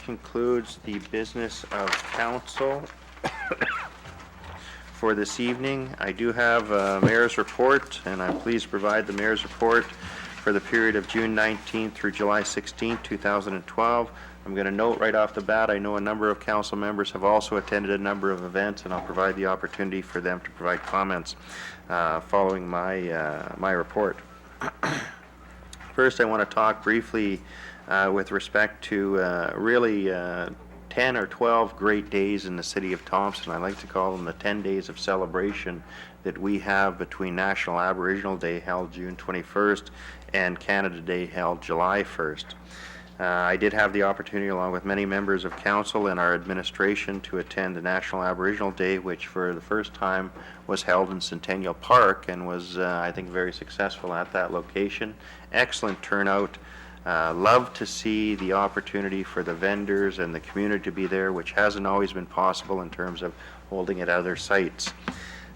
concludes the business of council for this evening. I do have a mayor's report, and I'm pleased to provide the mayor's report for the period of June 19th through July 16th, 2012. I'm going to note right off the bat, I know a number of council members have also attended a number of events, and I'll provide the opportunity for them to provide comments following my report. First, I want to talk briefly with respect to really 10 or 12 great days in the city of Thompson. I like to call them the 10 days of celebration that we have between National Aboriginal Day, held June 21st, and Canada Day, held July 1st. I did have the opportunity, along with many members of council and our administration, to attend the National Aboriginal Day, which for the first time was held in Centennial Park and was, I think, very successful at that location. Excellent turnout. Love to see the opportunity for the vendors and the community to be there, which hasn't always been possible in terms of holding at other sites.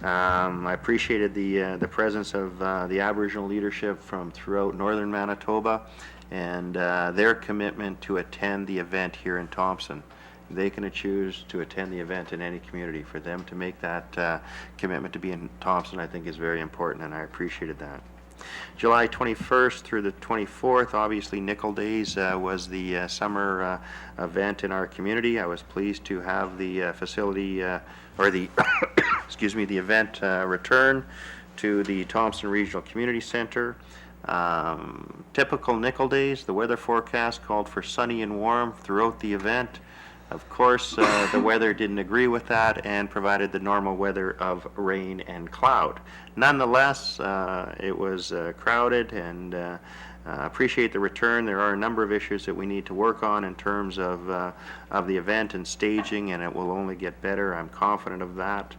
I appreciated the presence of the Aboriginal leadership from throughout northern Manitoba, and their commitment to attend the event here in Thompson. They can choose to attend the event in any community. For them to make that commitment to be in Thompson, I think, is very important, and I appreciated that. July 21st through the 24th, obviously Nickel Days was the summer event in our community. I was pleased to have the facility, or the, excuse me, the event return to the Thompson Regional Community Center. Typical Nickel Days, the weather forecast called for sunny and warm throughout the event. Of course, the weather didn't agree with that and provided the normal weather of rain and cloud. Nonetheless, it was crowded, and appreciate the return. There are a number of issues that we need to work on in terms of the event and staging, and it will only get better. I'm confident of that.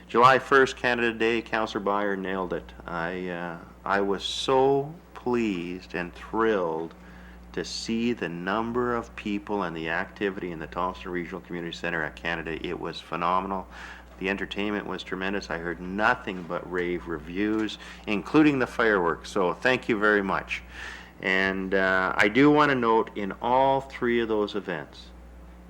July 1st, Canada Day, Councillor Beyer nailed it. I was so pleased and thrilled to see the number of people and the activity in the Thompson Regional Community Center at Canada. It was phenomenal. The entertainment was tremendous. I heard nothing but rave reviews, including the fireworks. So thank you very much. And I do want to note, in all three of those events,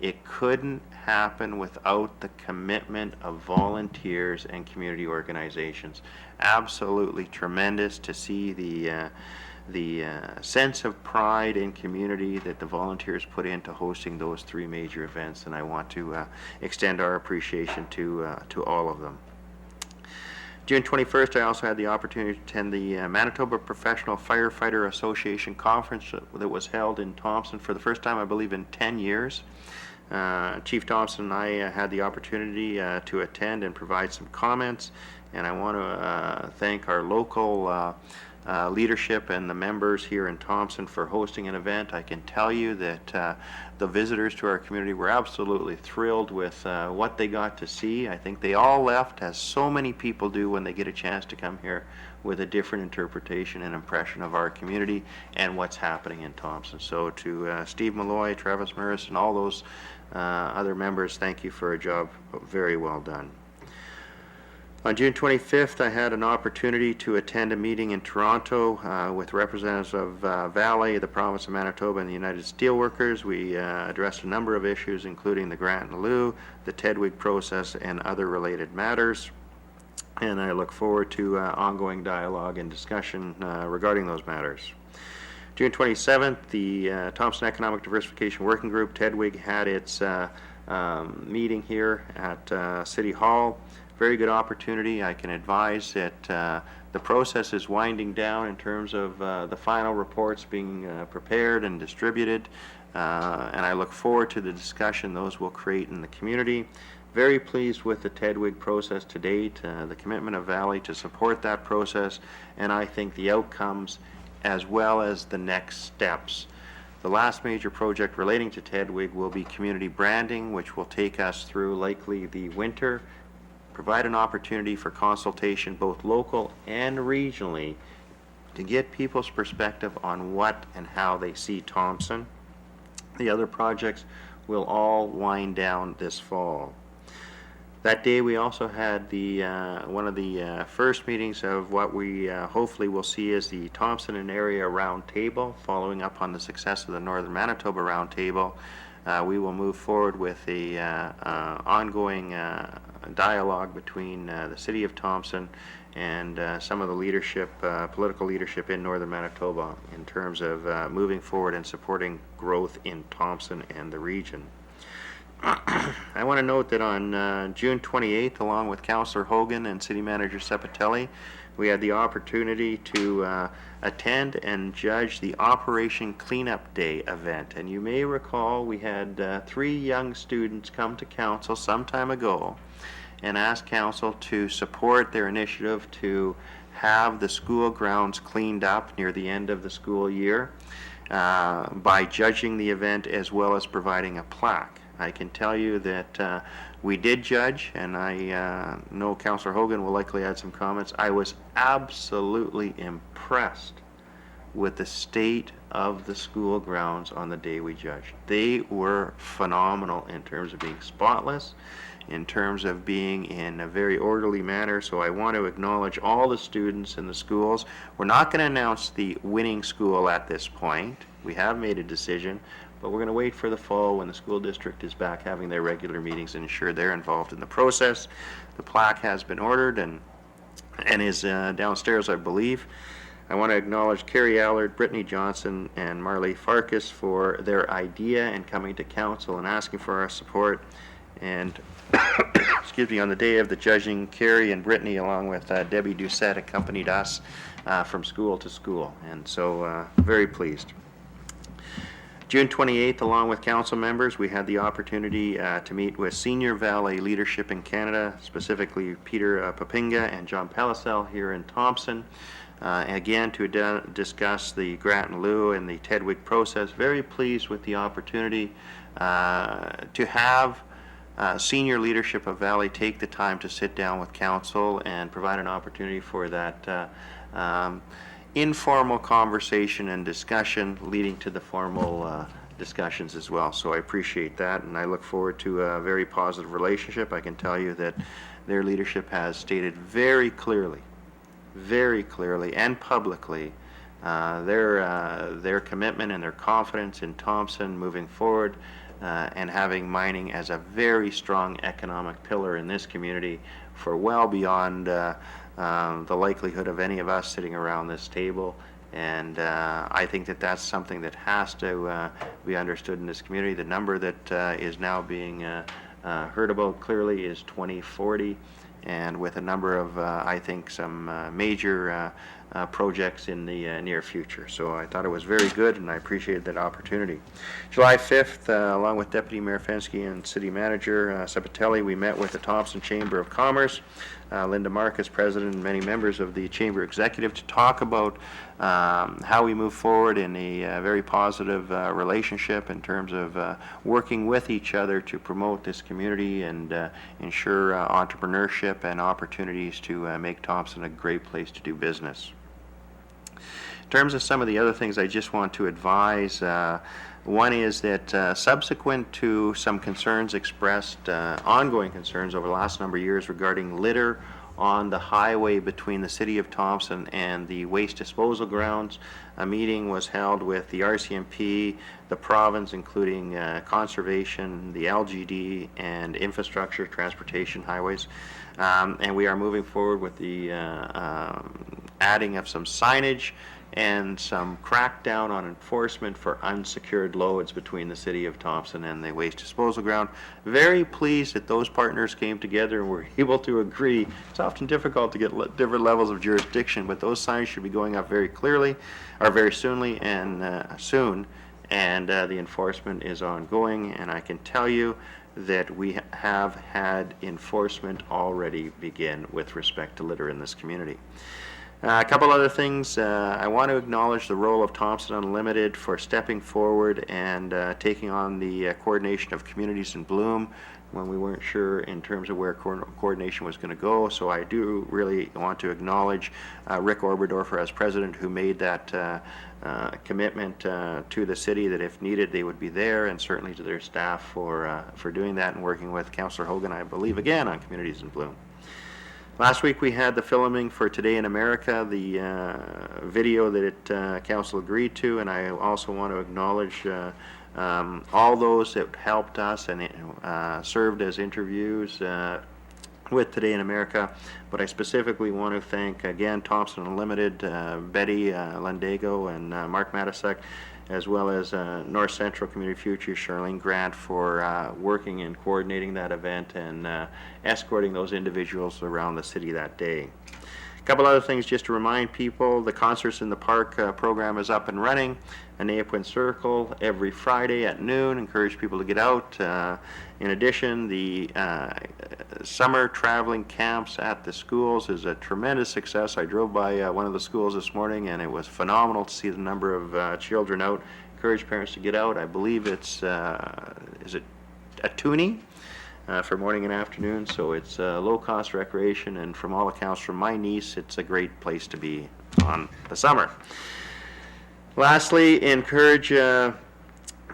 it couldn't happen without the commitment of volunteers and community organizations. Absolutely tremendous to see the sense of pride and community that the volunteers put into hosting those three major events, and I want to extend our appreciation to all of them. June 21st, I also had the opportunity to attend the Manitoba Professional Firefighter Association Conference that was held in Thompson for the first time, I believe, in 10 years. Chief Thompson and I had the opportunity to attend and provide some comments, and I want to thank our local leadership and the members here in Thompson for hosting an event. I can tell you that the visitors to our community were absolutely thrilled with what they got to see. I think they all left, as so many people do when they get a chance to come here, with a different interpretation and impression of our community and what's happening in Thompson. So to Steve Malloy, Travis Murris, and all those other members, thank you for a job very well done. On June 25th, I had an opportunity to attend a meeting in Toronto with representatives of Valley, the province of Manitoba, and the United Steelworkers. We addressed a number of issues, including the grant in lieu, the TEDWG process, and other related matters. And I look forward to ongoing dialogue and discussion regarding those matters. June 27th, the Thompson Economic Diversification Working Group, TEDWG, had its meeting here at City Hall. Very good opportunity. I can advise that the process is winding down in terms of the final reports being prepared and distributed, and I look forward to the discussion those will create in the community. Very pleased with the TEDWG process to date, the commitment of Valley to support that process, and I think the outcomes as well as the next steps. The last major project relating to TEDWG will be community branding, which will take us through likely the winter, provide an opportunity for consultation both local and regionally to get people's perspective on what and how they see Thompson. The other projects will all wind down this fall. That day we also had the one of the first meetings of what we hopefully will see as the Thompson and Area Roundtable, following up on the success of the Northern Manitoba Roundtable. we will move forward with the ongoing dialogue between the City of Thompson and some of the leadership, political leadership in Northern Manitoba in terms of moving forward and supporting growth in Thompson and the region. I want to note that on June 28th, along with Councillor Hogan and City Manager Sepatelli, we had the opportunity to attend and judge the Operation Cleanup Day event. And you may recall we had 3 young students come to Council some time ago and ask Council to support their initiative to have the school grounds cleaned up near the end of the school year by judging the event as well as providing a plaque. I can tell you that we did judge, and I know Councillor Hogan will likely add some comments. I was absolutely impressed with the state of the school grounds on the day we judged. They were phenomenal in terms of being spotless, in terms of being in a very orderly manner. So I want to acknowledge all the students in the schools. We're not going to announce the winning school at this point. We have made a decision, but we're going to wait for the fall when the school district is back having their regular meetings and ensure they're involved in the process. The plaque has been ordered and is downstairs, I believe. I want to acknowledge Carrie Allard, Brittany Johnson, and Marley Farkas for their idea and coming to Council and asking for our support. And excuse me, on the day of the judging, Carrie and Brittany, along with Debbie Doucette, accompanied us from school to school, and so very pleased. June 28th, along with council members, we had the opportunity to meet with Senior Valley Leadership in Canada, specifically Peter Papinga and John Pellicel here in Thompson, again to discuss the Grattan-Liu and the Tedwick process. Very pleased with the opportunity to have senior leadership of Valley take the time to sit down with council and provide an opportunity for that informal conversation and discussion leading to the formal discussions as well. So I appreciate that, and I look forward to a very positive relationship. I can tell you that their leadership has stated very clearly and publicly their commitment and their confidence in Thompson moving forward and having mining as a very strong economic pillar in this community for well beyond the likelihood of any of us sitting around this table. And I think that that's something that has to be understood in this community. The number that is now being heard about clearly is 2040, and with a number of, I think, some major projects in the near future. So I thought it was very good, and I appreciated that opportunity. July 5th, along with Deputy Mayor Fenske and City Manager Sepatelli, we met with the Thompson Chamber of Commerce, Linda Marcus, President, and many members of the Chamber Executive to talk about how we move forward in a very positive relationship in terms of working with each other to promote this community and ensure entrepreneurship and opportunities to make Thompson a great place to do business. In terms of some of the other things I just want to advise, one is that subsequent to some concerns expressed, ongoing concerns over the last number of years regarding litter on the highway between the City of Thompson and the waste disposal grounds, a meeting was held with the RCMP, the province, including conservation, the LGD, and infrastructure, transportation, highways. And we are moving forward with the adding of some signage and some crackdown on enforcement for unsecured loads between the City of Thompson and the waste disposal ground. Very pleased that those partners came together and were able to agree. It's often difficult to get different levels of jurisdiction, but those signs should be going up very clearly, or very soonly, and soon, and the enforcement is ongoing, and I can tell you that we have had enforcement already begin with respect to litter in this community. A couple other things. I want to acknowledge the role of Thompson Unlimited for stepping forward and taking on the coordination of Communities in Bloom when we weren't sure in terms of where coordination was going to go. So I do really want to acknowledge Rick Oberdorfer as president, who made that commitment to the city that if needed they would be there, and certainly to their staff for doing that and working with Councillor Hogan, I believe, again on Communities in Bloom. Last week we had the filming for Today in America, the video that council agreed to, and I also want to acknowledge all those that helped us and served as interviews with Today in America, but I specifically want to thank again Thompson Unlimited, Betty Landago and Mark Matasek, as well as North Central Community Futures, Charlene Grant, for working and coordinating that event and escorting those individuals around the city that day. A couple other things just to remind people: the Concerts in the Park program is up and running. Aneaquin Circle every Friday at noon. Encourage people to get out. In addition, the summer traveling camps at the schools is a tremendous success. I drove by one of the schools this morning, and it was phenomenal to see the number of children out. Encourage parents to get out. I believe it's is it at Toonie? For morning and afternoon, so it's low-cost recreation, and from all accounts from my niece, it's a great place to be on the summer. Lastly, encourage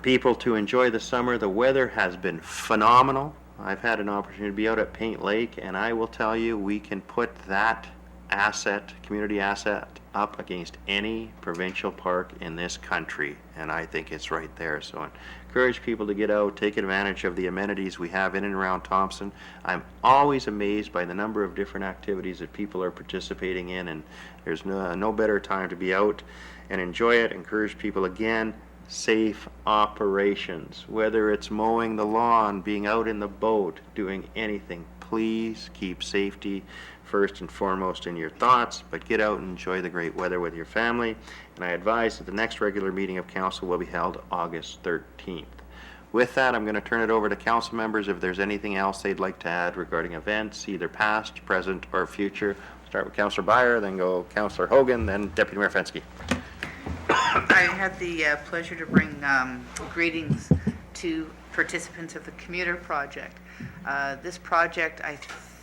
people to enjoy the summer. The weather has been phenomenal. I've had an opportunity to be out at Paint Lake, and I will tell you, we can put that asset, community asset, up against any provincial park in this country, and I think it's right there. So encourage people to get out, take advantage of the amenities we have in and around Thompson. I'm always amazed by the number of different activities that people are participating in, and there's no better time to be out and enjoy it. Encourage people again, safe operations, whether it's mowing the lawn, being out in the boat, doing anything. Please keep safety first and foremost in your thoughts, but get out and enjoy the great weather with your family. And I advise that the next regular meeting of council will be held August 13th. With that, I'm going to turn it over to council members if there's anything else they'd like to add regarding events, either past, present, or future. Start with Councillor Beyer, then go Councillor Hogan, then Deputy Mayor Fenske. I had the pleasure to bring greetings to participants of the Commuter Project. This project, I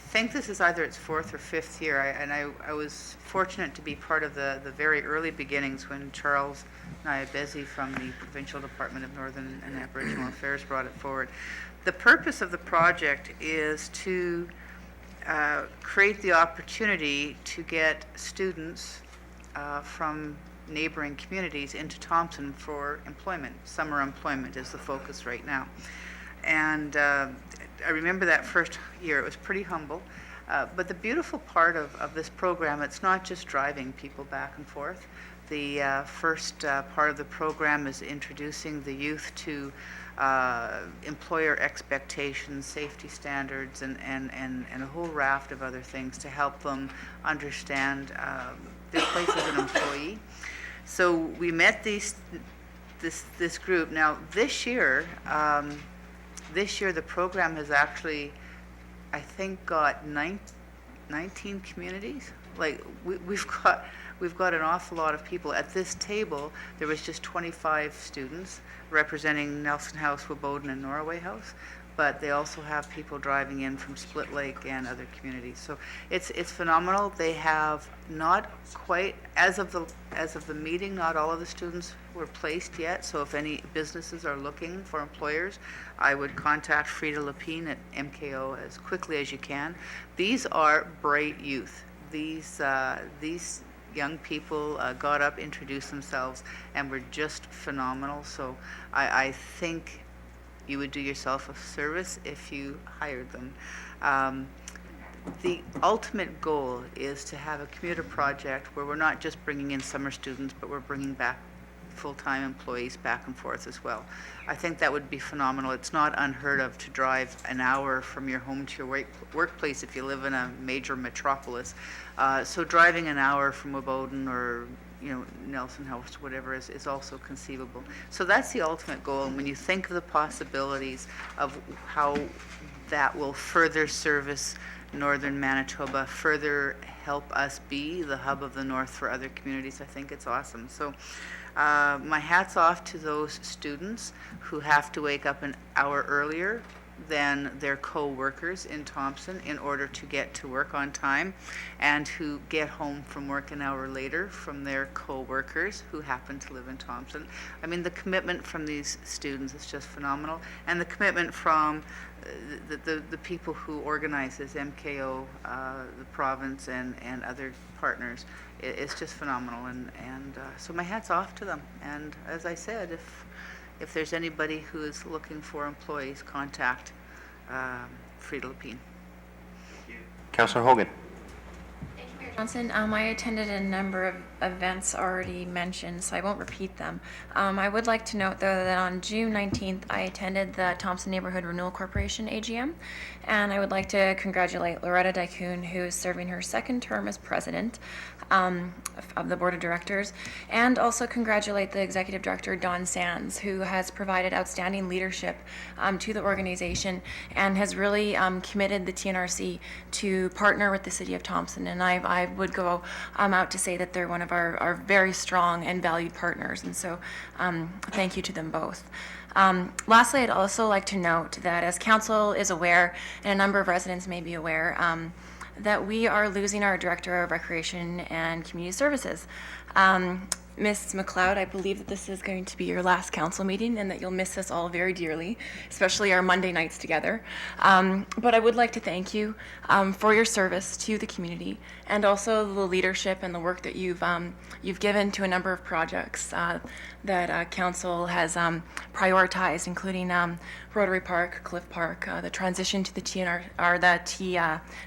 think this is either its fourth or fifth year, and I was fortunate to be part of the very early beginnings when Charles Nyabezi from the Provincial Department of Northern and Aboriginal Affairs brought it forward. The purpose of the project is to create the opportunity to get students from neighboring communities into Thompson for employment. Summer employment is the focus right now. And I remember that first year, it was pretty humble. But the beautiful part of this program, it's not just driving people back and forth. The first part of the program is introducing the youth to employer expectations, safety standards, and a whole raft of other things to help them understand their place as an employee. So we met this group. Now this year the program has actually, I think, got 19 communities. Like we've got an awful lot of people. At this table, there was just 25 students representing Nelson House, Woboden, and Norway House. But they also have people driving in from Split Lake and other communities. So it's phenomenal. They have not quite, as of the meeting, not all of the students were placed yet. So if any businesses are looking for employers, I would contact Frida Lapine at MKO as quickly as you can. These are bright youth. These young people got up, introduced themselves, and were just phenomenal. So I think you would do yourself a service if you hired them. The ultimate goal is to have a commuter project where we're not just bringing in summer students, but we're bringing back full-time employees back and forth as well. I think that would be phenomenal. It's not unheard of to drive an hour from your home to your workplace if you live in a major metropolis. So driving an hour from Woboden or Nelson House, whatever, is also conceivable. So that's the ultimate goal. And when you think of the possibilities of how that will further service northern Manitoba, further help us be the hub of the north for other communities, I think it's awesome. So my hat's off to those students who have to wake up an hour earlier than their co-workers in Thompson in order to get to work on time, and who get home from work an hour later from their co-workers who happen to live in Thompson. I mean, the commitment from these students is just phenomenal, and the commitment from the people who organize this, MKO, the province, and other partners, it's just phenomenal. And so my hat's off to them. And as I said, if there's anybody who is looking for employees, contact Frida Lepine. Councillor Hogan. Johnson, I attended a number of events already mentioned, so I won't repeat them. I would like to note, though, that on June 19th, I attended the Thompson Neighborhood Renewal Corporation AGM, and I would like to congratulate Loretta Daikun, who is serving her second term as president of the Board of Directors, and also congratulate the Executive Director, Don Sands, who has provided outstanding leadership to the organization and has really committed the TNRC to partner with the City of Thompson. And I would go out to say that they're one of our very strong and valued partners. And so thank you to them both. Lastly, I'd also like to note that as Council is aware, and a number of residents may be aware, that we are losing our Director of Recreation and Community Services. Ms. McLeod, I believe that this is going to be your last council meeting and that you'll miss us all very dearly, especially our Monday nights together. But I would like to thank you for your service to the community and also the leadership and the work that you've given to a number of projects that council has prioritized, including Rotary Park, Cliff Park, the transition to the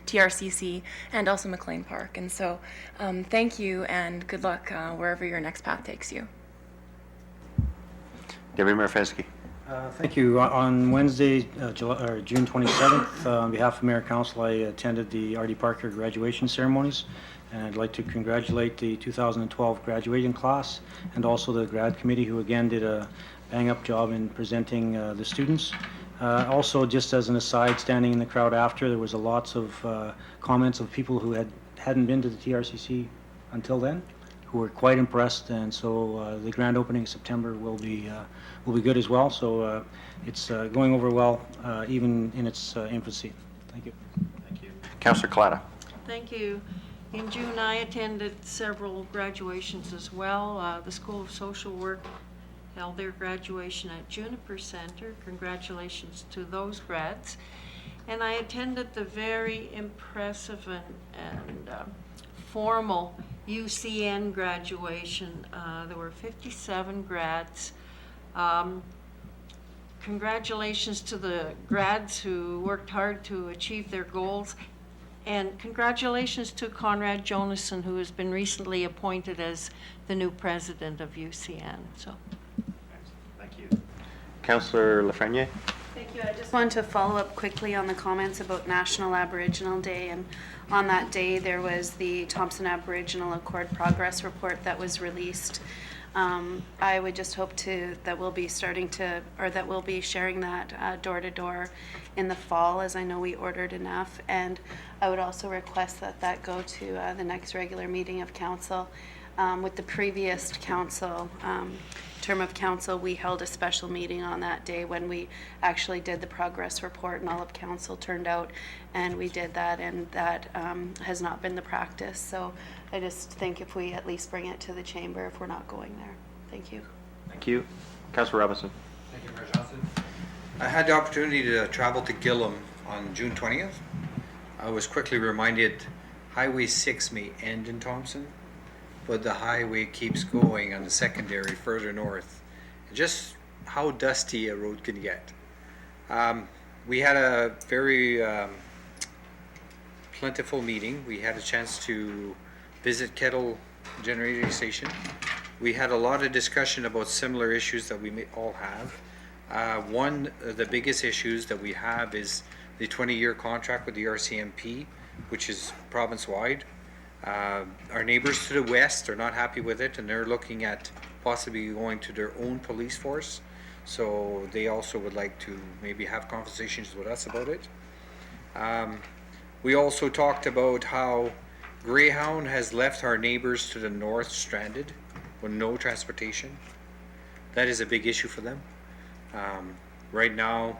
TRCC, and also McLean Park. And so thank you and good luck wherever your next path takes you. Deputy Mayor Fenske. Thank you. On Wednesday, June 27th, on behalf of Mayor Council, I attended the R.D. Parker graduation ceremonies, and I'd like to congratulate the 2012 graduating class and also the grad committee, who again did a bang-up job in presenting the students. Also, just as an aside, standing in the crowd after, there was lots of comments of people who hadn't been to the TRCC until then, who were quite impressed, and so the grand opening in September will be good as well. So it's going over well, even in its infancy. Thank you. Thank you. Councillor Clatta. Thank you. In June, I attended several graduations as well. The School of Social Work held their graduation at Juniper Center. Congratulations to those grads. And I attended the very impressive and formal UCN graduation. There were 57 grads. Congratulations to the grads who worked hard to achieve their goals. And congratulations to Conrad Jonason, who has been recently appointed as the new president of UCN. So, thank you. Councillor Lafreniere. Thank you. I just wanted to follow up quickly on the comments about National Aboriginal Day. And on that day, there was the Thompson Aboriginal Accord Progress Report that was released. I would just hope that we'll be sharing that door to door in the fall, as I know we ordered enough. And I would also request that go to the next regular meeting of council. With the previous council, term of council, we held a special meeting on that day when we actually did the progress report, and all of council turned out, and we did that, and that has not been the practice. So I just think if we at least bring it to the chamber if we're not going there. Thank you. Thank you. Councillor Robinson. Thank you, Mayor Johnson. I had the opportunity to travel to Gillam on June 20th. I was quickly reminded Highway 6 may end in Thompson, but the highway keeps going on the secondary further north. Just how dusty a road can get. We had a very plentiful meeting. We had a chance to visit Kettle Generating Station. We had a lot of discussion about similar issues that we may all have. One of the biggest issues that we have is the 20-year contract with the RCMP, which is province-wide. Our neighbors to the west are not happy with it, and they're looking at possibly going to their own police force. So they also would like to maybe have conversations with us about it. We also talked about how Greyhound has left our neighbors to the north stranded with no transportation. That is a big issue for them. Right now,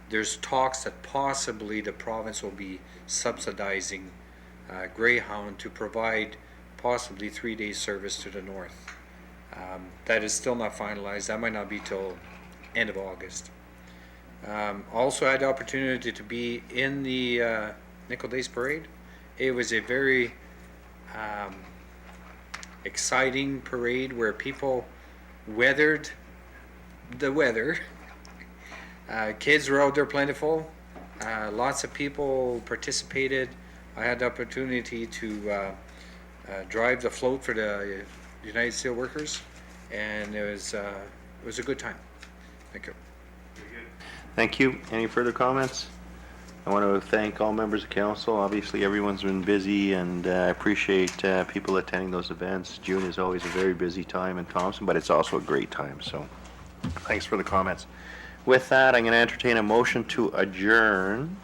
there's talks that possibly the province will be subsidizing Greyhound to provide possibly 3-day service to the north. That is still not finalized. That might not be till end of August. Also had the opportunity to be in the Nickel Days Parade. It was a very exciting parade where people weathered the weather. Kids were out there plentiful. Lots of people participated. I had the opportunity to drive the float for the United Steelworkers, and it was a good time. Thank you. Thank you. Any further comments? I want to thank all members of council. Obviously, everyone's been busy, and I appreciate people attending those events. June is always a very busy time in Thompson, but it's also a great time, so thanks for the comments. With that, I'm going to entertain a motion to adjourn.